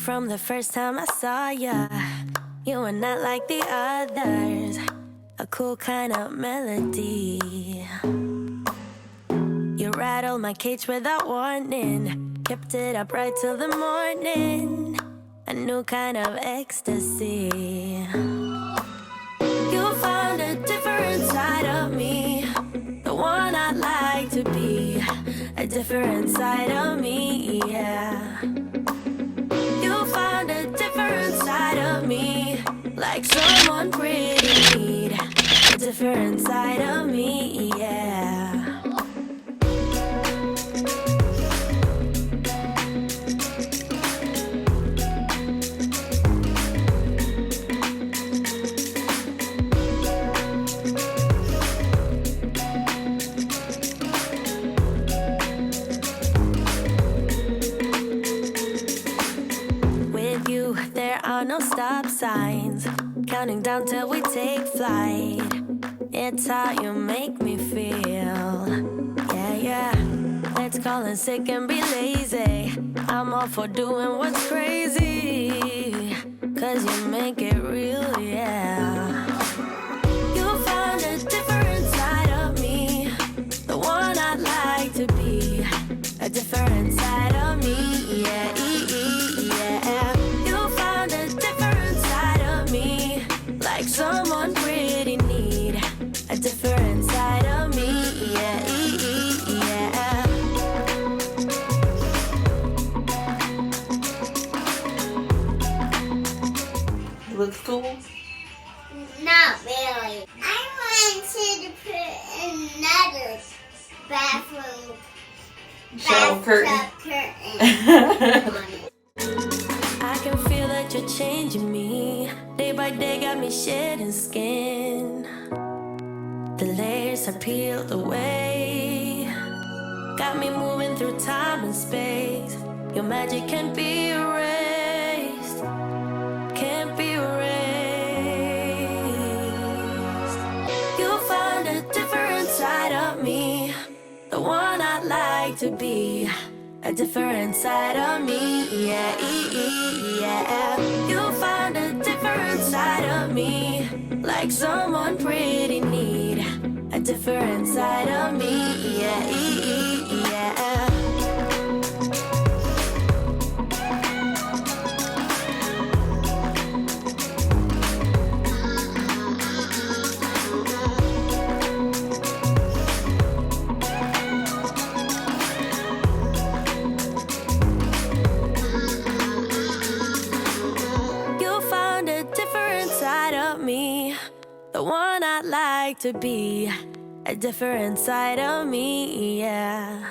from the first time I saw ya. You were not like the others, a cool kind of melody. You rattled my cage without warning, kept it up right till the morning. A new kind of ecstasy. You found a different side of me, the one I'd like to be. A different side of me, yeah. You found a different side of me, like someone pretty need. A different side of me, yeah. There are no stop signs, counting down till we take flight. It's how you make me feel. Yeah, yeah. Let's call in sick and be lazy. I'm all for doing what's crazy, 'cause you make it real, yeah. You found a different side of me, the one I'd like to be. A different side of me, yeah, yeah. Like someone pretty need. A different side of me, yeah, yeah. Looks cool? Not really. I wanted to put another bathroom curtain. on it. I can feel that you're changing me. Day by day got me shedding skin. The layers are peeled away, got me moving through time and space. Your magic can't be erased, can't be erased. You found a different side of me, the one I'd like to be. A different side of me, yeah, yeah. You found a different side of me, like someone pretty need. A different side of me, yeah, yeah. The one I'd like to be. A different side of me, yeah.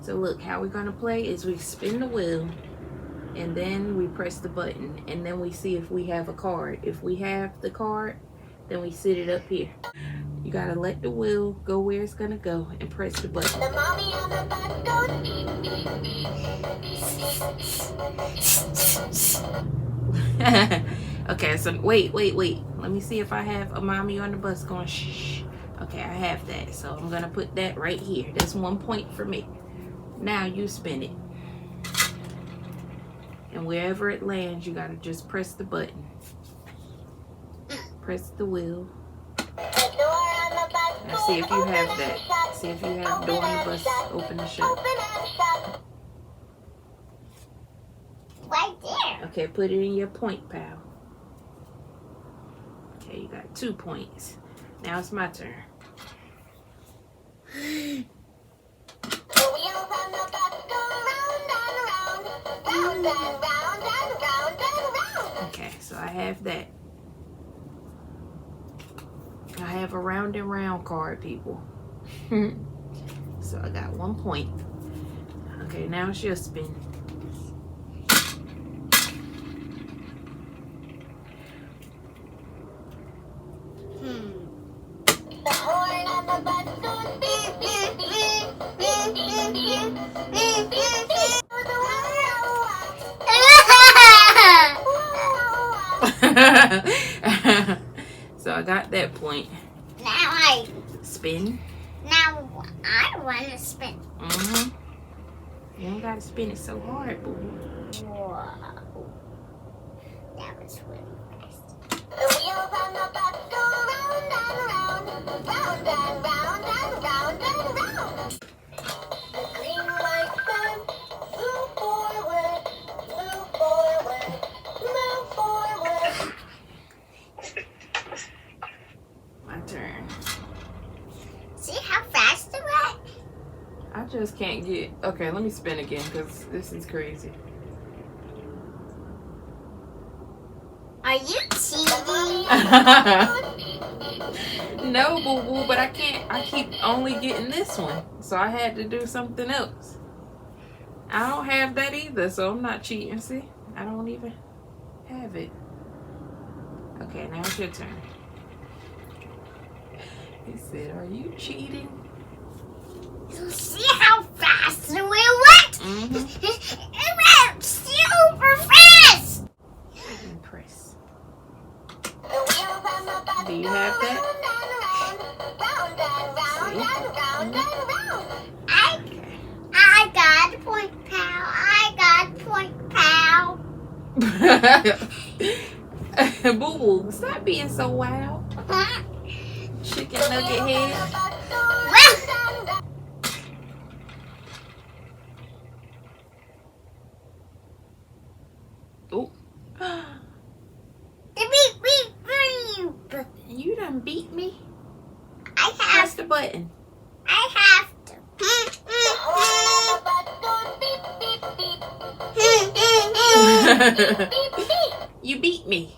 So look, how we're gonna play is we spin the wheel and then we press the button and then we see if we have a card. If we have the card, then we sit it up here. You gotta let the wheel go where it's gonna go and press the button. The mommy on the bus goes. Okay, so wait. Let me see if I have a mommy on the bus going shh. Okay, I have that. So I'm gonna put that right here. That's 1 point for me. Now you spin it. And wherever it lands, you gotta just press the button. Press the wheel. Now see if you have that. See if you have door on the bus open and shut. Right there. Okay, put it in your point pile. Okay, you got 2 points. Now it's my turn. Okay, so I have that. I have a round and round card, people. So I got 1 point. Okay, now it's your spin. So I got that point. Now I Spin. want to spin. You don't gotta spin it so hard, boo. Whoa. That was really fast. My turn. See how fast it went? I just can't get. Okay, let me spin again because this is crazy. Are you cheating? No, boo boo, but I can't. I keep only getting this one, so I had to do something else. I don't have that either, so I'm not cheating. See, I don't even have it. Okay, now it's your turn. He said, "Are you cheating?" You see how fast it went? It went super fast. And press. Do you have that? I got a point, pal. I got a point, pal. Boo boo, stop being so wild. Chicken nugget head. Oh. You done beat me. I Press have the button. to. You beat me.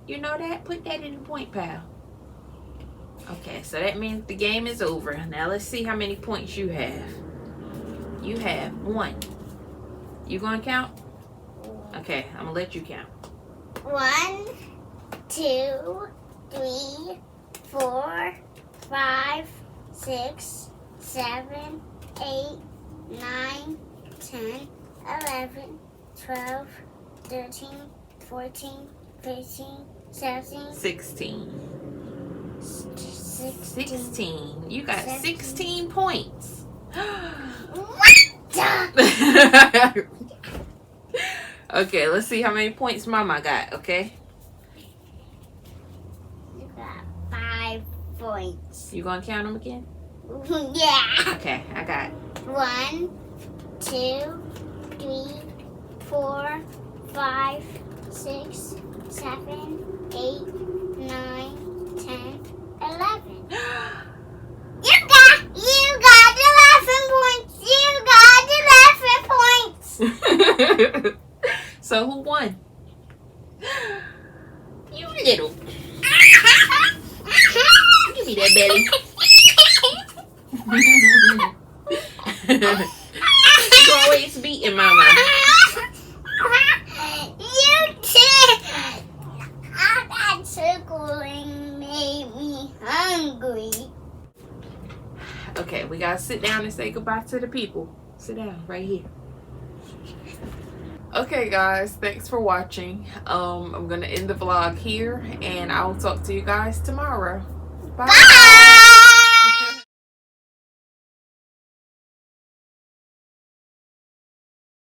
You know that? Put that in the point pile. Okay, so that means the game is over. Now let's see how many points you have. You have 1. You gonna count? Okay, I'm gonna let you count. 1, 2, 3, 4, 5, 6, 7, 8, 9, 10, 11, 12, 13, 14, 15, 17, 16. 16. 16. You got 16 points. Okay, let's see how many points Mama got, okay? You got 5 points. You gonna count them again? Yeah. Okay, I got 1, 2, 3, 4, 5, 6, 7, 8, 9, 10, 11. You got 11 points. You got 11 points. So who won? You little. Give me that belly. You always beating Mama. You too. That circling made me hungry. Okay, we gotta sit down and say goodbye to the people. Sit down right here. Okay guys, thanks for watching. I'm gonna end the vlog here and I'll talk to you guys tomorrow. Bye. Bye.